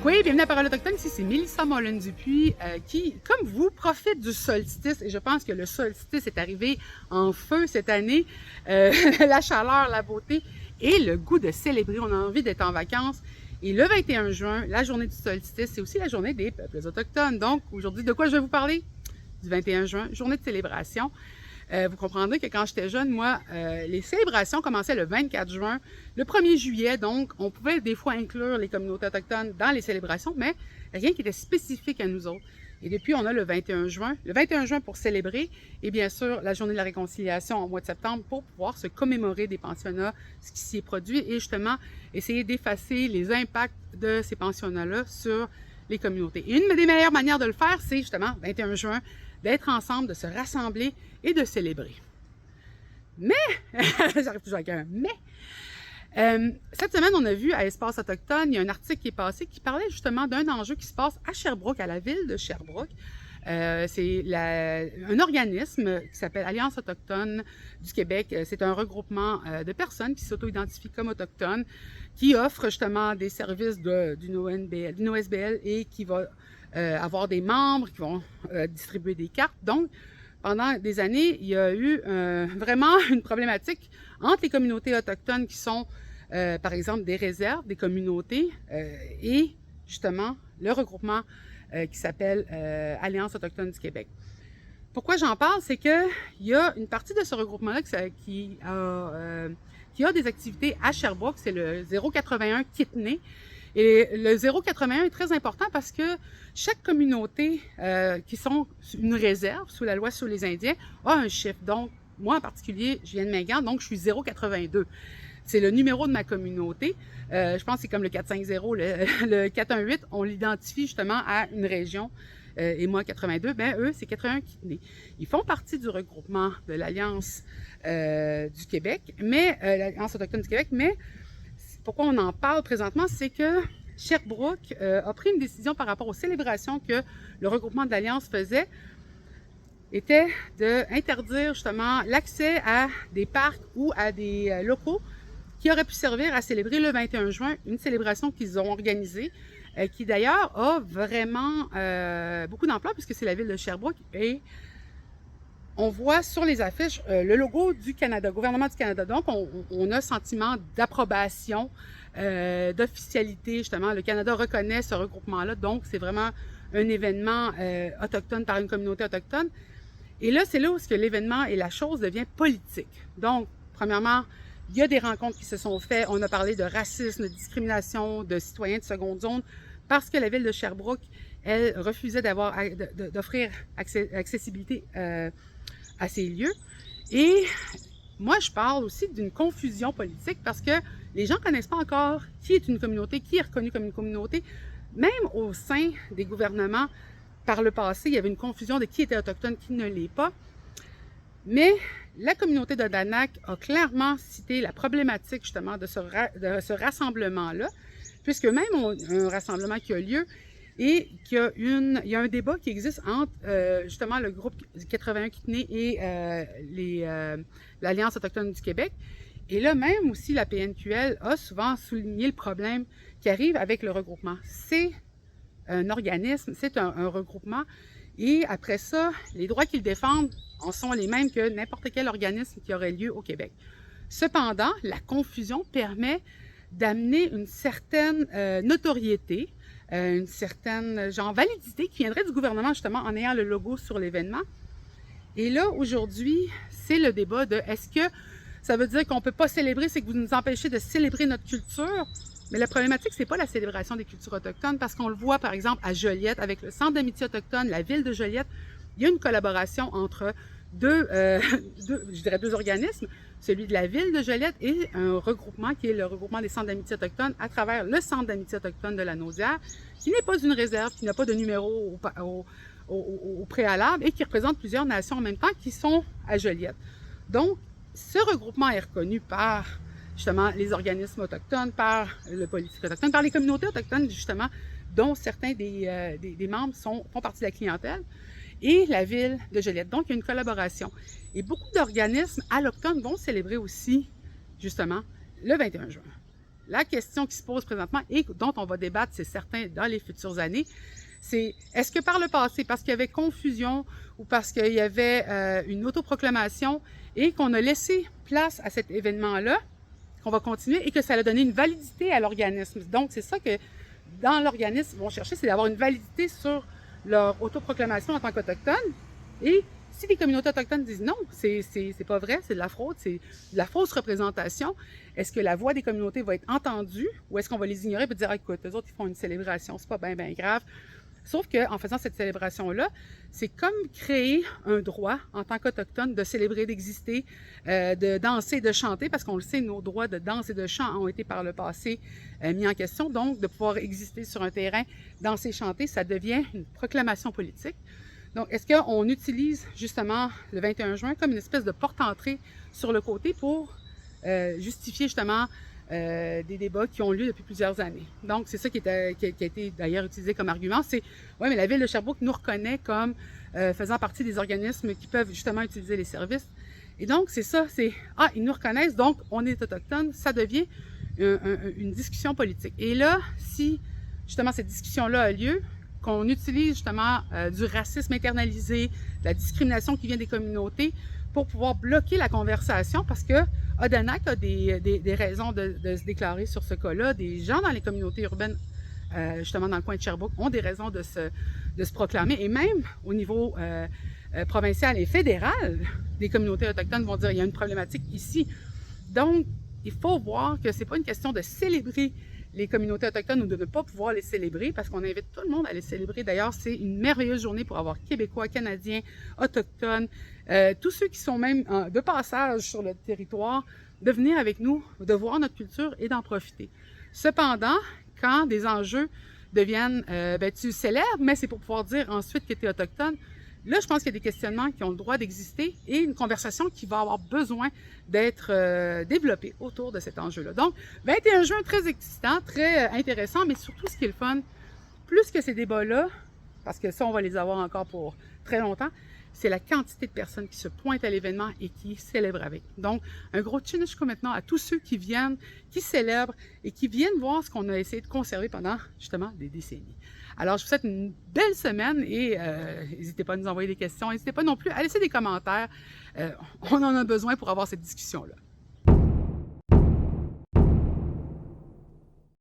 Oui, bienvenue à Parole autochtone. Ici, c'est Mélissa Mollin-Dupuis qui, comme vous, profite du solstice. Et je pense que le solstice est arrivé en feu cette année. La chaleur, la beauté et le goût de célébrer. On a envie d'être en vacances. Et le 21 juin, la journée du solstice, c'est aussi la journée des peuples autochtones. Donc, aujourd'hui, de quoi je vais vous parler? Du 21 juin, journée de célébration. Vous comprendrez que quand j'étais jeune, moi, les célébrations commençaient le 24 juin, le 1er juillet, donc on pouvait des fois inclure les communautés autochtones dans les célébrations, mais rien qui était spécifique à nous autres. Et depuis, on a le 21 juin. Le 21 juin pour célébrer, et bien sûr, la journée de la réconciliation au mois de septembre pour pouvoir se commémorer des pensionnats, ce qui s'y est produit, et justement, essayer d'effacer les impacts de ces pensionnats-là sur les communautés. Et une des meilleures manières de le faire, c'est justement, 21 juin, d'être ensemble, de se rassembler et de célébrer. Mais, j'arrive toujours avec un mais, cette semaine, on a vu à Espace Autochtone, il y a un article qui est passé qui parlait justement d'un enjeu qui se passe à Sherbrooke, à la ville de Sherbrooke. C'est un organisme qui s'appelle Alliance autochtone du Québec. C'est un regroupement de personnes qui s'auto-identifient comme autochtones, qui offre justement des services d'une OSBL et qui va avoir des membres qui vont distribuer des cartes. Donc, pendant des années, il y a eu vraiment une problématique entre les communautés autochtones qui sont, par exemple, des réserves, des communautés, et justement le regroupement qui s'appelle Alliance autochtone du Québec. Pourquoi j'en parle? C'est qu'il y a une partie de ce regroupement-là qui a des activités à Sherbrooke, c'est le 081 Kootenay. Et le 081 est très important parce que chaque communauté qui sont une réserve sous la loi sur les Indiens a un chiffre. Donc, moi en particulier, je viens de Mingan, donc je suis 082. C'est le numéro de ma communauté. Je pense que c'est comme le 450, le 418, on l'identifie justement à une région. Et moi, 82, ben eux, c'est 81 Kootenay. Ils font partie du regroupement de l'Alliance du Québec, mais l'Alliance autochtone du Québec, mais pourquoi on en parle présentement, c'est que Sherbrooke a pris une décision par rapport aux célébrations que le regroupement de l'Alliance faisait, était d'interdire justement l'accès à des parcs ou à des locaux qui auraient pu servir à célébrer le 21 juin, une célébration qu'ils ont organisée, qui d'ailleurs a vraiment beaucoup d'ampleur puisque c'est la ville de Sherbrooke et on voit sur les affiches le logo du Canada, gouvernement du Canada. Donc, on a un sentiment d'approbation, d'officialité. Justement, le Canada reconnaît ce regroupement-là. Donc, c'est vraiment un événement autochtone par une communauté autochtone. Et là, c'est là où l'événement et la chose devient politique. Donc, premièrement, il y a des rencontres qui se sont faites. On a parlé de racisme, de discrimination, de citoyens de seconde zone, parce que la ville de Sherbrooke, elle refusait d'offrir accessibilité à ces lieux. Et moi, je parle aussi d'une confusion politique parce que les gens ne connaissent pas encore qui est une communauté, qui est reconnu comme une communauté. Même au sein des gouvernements, par le passé, il y avait une confusion de qui était autochtone, qui ne l'est pas. Mais la communauté d'Odanak a clairement cité la problématique justement de ce rassemblement-là, puisque même un rassemblement qui a lieu, et il y a un débat qui existe entre justement le groupe 81 Kootenay et l'Alliance autochtone du Québec. Et là, même aussi, la PNQL a souvent souligné le problème qui arrive avec le regroupement. C'est un organisme, c'est un regroupement. Et après ça, les droits qu'ils défendent en sont les mêmes que n'importe quel organisme qui aurait lieu au Québec. Cependant, la confusion permet d'amener une certaine notoriété, une certaine validité qui viendrait du gouvernement justement en ayant le logo sur l'événement. Et là, aujourd'hui, c'est le débat de est-ce que ça veut dire qu'on ne peut pas célébrer, c'est que vous nous empêchez de célébrer notre culture? Mais la problématique, c'est pas la célébration des cultures autochtones parce qu'on le voit par exemple à Joliette avec le Centre d'amitié autochtone, la ville de Joliette. Il y a une collaboration entre deux organismes, celui de la ville de Joliette et un regroupement qui est le regroupement des centres d'amitié autochtones à travers le Centre d'amitié autochtone de la Naudière, qui n'est pas une réserve, qui n'a pas de numéro au préalable et qui représente plusieurs nations en même temps qui sont à Joliette. Donc, ce regroupement est reconnu par justement les organismes autochtones, par le politique autochtone, par les communautés autochtones justement, dont certains des membres font partie de la clientèle, et la ville de Joliette. Donc, il y a une collaboration. Et beaucoup d'organismes allochtones vont célébrer aussi, justement, le 21 juin. la question qui se pose présentement et dont on va débattre, c'est certain, dans les futures années, c'est est-ce que par le passé, parce qu'il y avait confusion ou parce qu'il y avait une autoproclamation et qu'on a laissé place à cet événement-là, qu'on va continuer et que ça a donné une validité à l'organisme. Donc, c'est ça que dans l'organisme, ils vont chercher, c'est d'avoir une validité sur leur autoproclamation en tant qu'Autochtones. Et si les communautés autochtones disent non, c'est pas vrai, c'est de la fraude, c'est de la fausse représentation, est-ce que la voix des communautés va être entendue ou est-ce qu'on va les ignorer et dire, écoute, eux autres, ils font une célébration, c'est pas bien, bien grave. Sauf qu'en faisant cette célébration-là, c'est comme créer un droit en tant qu'Autochtone de célébrer, d'exister, de danser, de chanter, parce qu'on le sait, nos droits de danse et de chant ont été par le passé mis en question. Donc, de pouvoir exister sur un terrain, danser, chanter, ça devient une proclamation politique. Donc, est-ce qu'on utilise justement le 21 juin comme une espèce de porte-entrée sur le côté pour justifier justement des débats qui ont lieu depuis plusieurs années. Donc, c'est ça qui a été d'ailleurs utilisé comme argument, c'est « oui, mais la Ville de Sherbrooke nous reconnaît comme faisant partie des organismes qui peuvent justement utiliser les services. » Et donc, c'est ça, c'est « ah, ils nous reconnaissent, donc on est autochtone », ça devient une discussion politique. Et là, si justement cette discussion-là a lieu, qu'on utilise justement du racisme internalisé, de la discrimination qui vient des communautés pour pouvoir bloquer la conversation parce que Odanak a des raisons de se déclarer sur ce cas-là. Des gens dans les communautés urbaines, justement dans le coin de Sherbrooke, ont des raisons de se proclamer. Et même au niveau provincial et fédéral, des communautés autochtones vont dire qu'il y a une problématique ici. Donc, il faut voir que c'est pas une question de célébrer les communautés autochtones ou de ne pas pouvoir les célébrer parce qu'on invite tout le monde à les célébrer. D'ailleurs, c'est une merveilleuse journée pour avoir Québécois, Canadiens, Autochtones, tous ceux qui sont même de passage sur le territoire, de venir avec nous, de voir notre culture et d'en profiter. Cependant, quand des enjeux deviennent, tu célèbres, mais c'est pour pouvoir dire ensuite que tu es autochtone, là, je pense qu'il y a des questionnements qui ont le droit d'exister et une conversation qui va avoir besoin d'être développée autour de cet enjeu-là. Donc, 21 juin, très excitant, très intéressant, mais surtout, ce qui est le fun, plus que ces débats-là, parce que ça, on va les avoir encore pour très longtemps, c'est la quantité de personnes qui se pointent à l'événement et qui célèbrent avec. Donc, un gros tchinichko maintenant à tous ceux qui viennent, qui célèbrent et qui viennent voir ce qu'on a essayé de conserver pendant, justement, des décennies. Alors, je vous souhaite une belle semaine et n'hésitez pas à nous envoyer des questions. N'hésitez pas non plus à laisser des commentaires. On en a besoin pour avoir cette discussion-là.